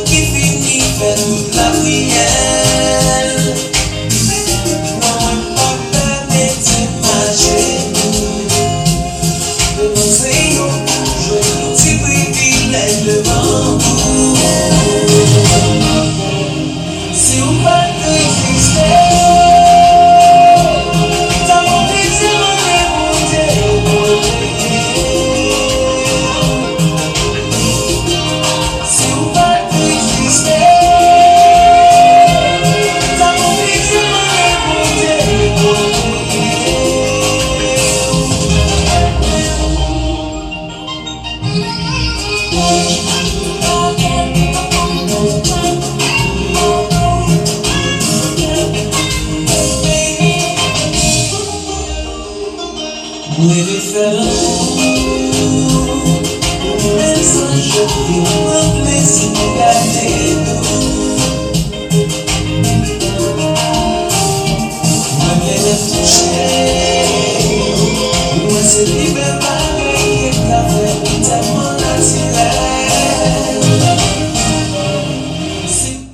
Qui finit faire toute la prière. Non, pas permet d'imaginer. De penser au jouer un petit privilège devant vous. Si vous pas exister, t'as mon plaisir à répondre. Si vous pas exister, t'as mon plaisir à répondre. Vous devez faire l'amour, même sans jeter un plaisir de garder nous. Moi bien de toucher, moi c'est libre pareil et café tellement naturel.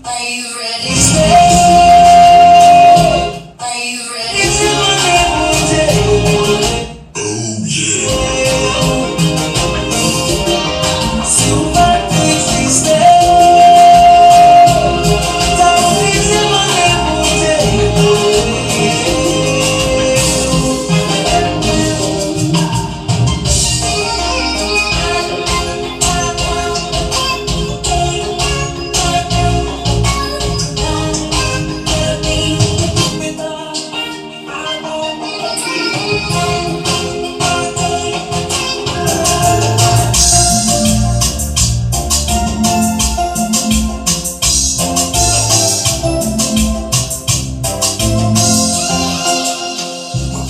Are you ready? Are you ready? Si vous pas exister, t'as mon plaisir à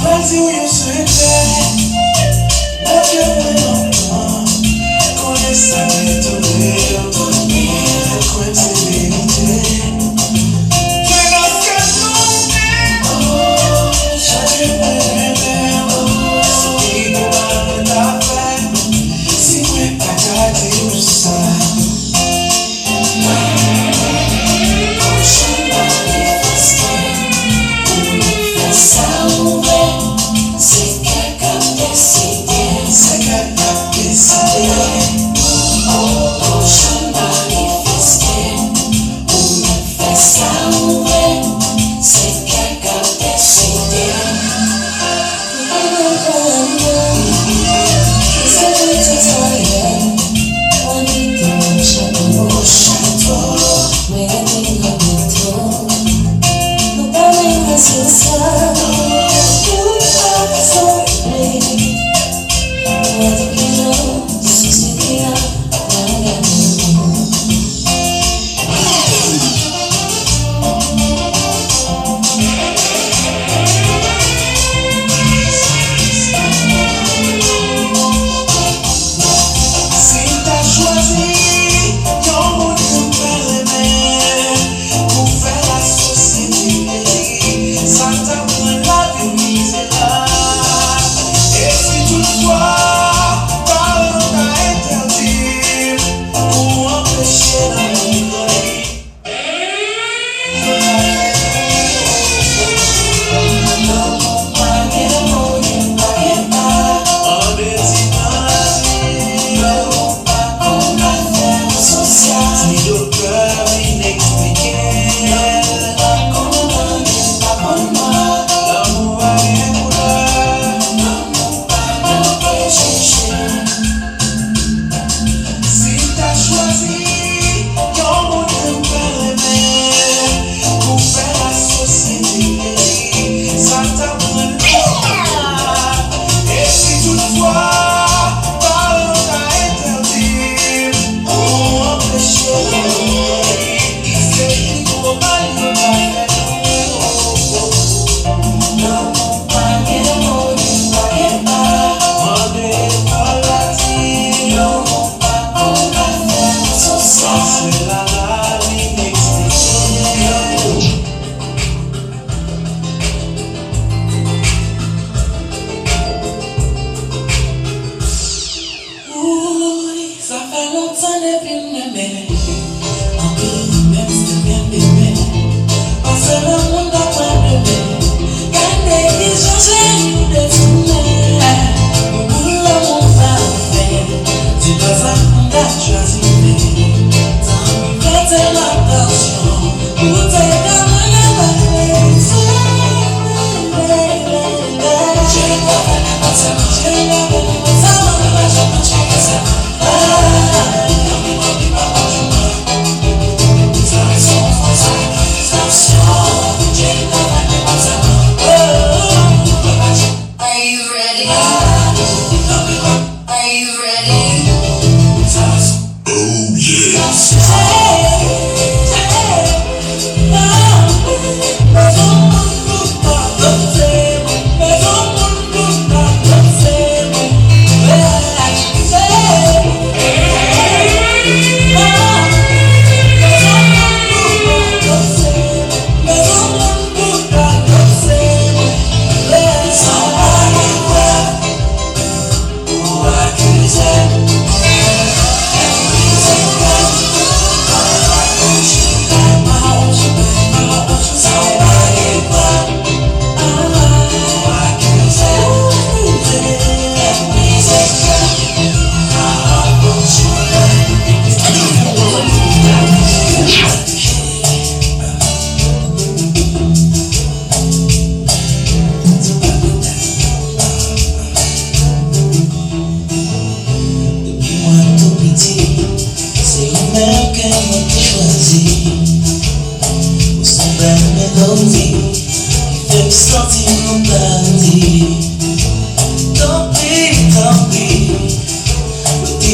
Vas-y où je suis mon Dieu maintenant, connais ça m'étonner, entendez, quoi c'est vérité. Mais dans ce cas, oh, chaque bébé, oh, qui ne va pas faire, si vous n'êtes pas gardé tout ça.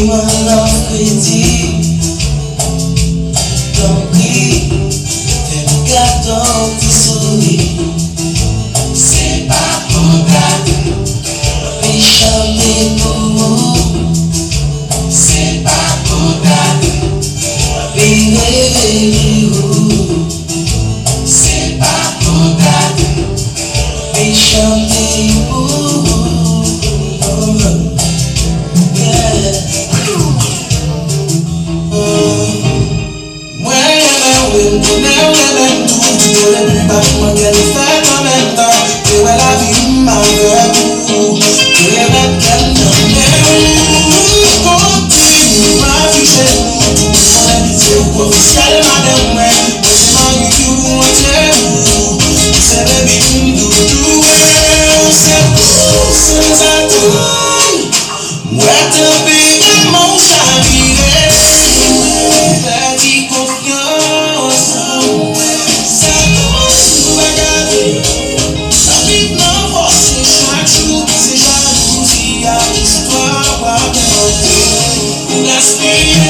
mon offre-dit, compris, fais-moi gâteau qui sourit. C'est pas pour garder, mais chanter pour vous. C'est pas pour garder, mais rêver vous. C'est pas pour garder, mais chanter pour vous. Let's be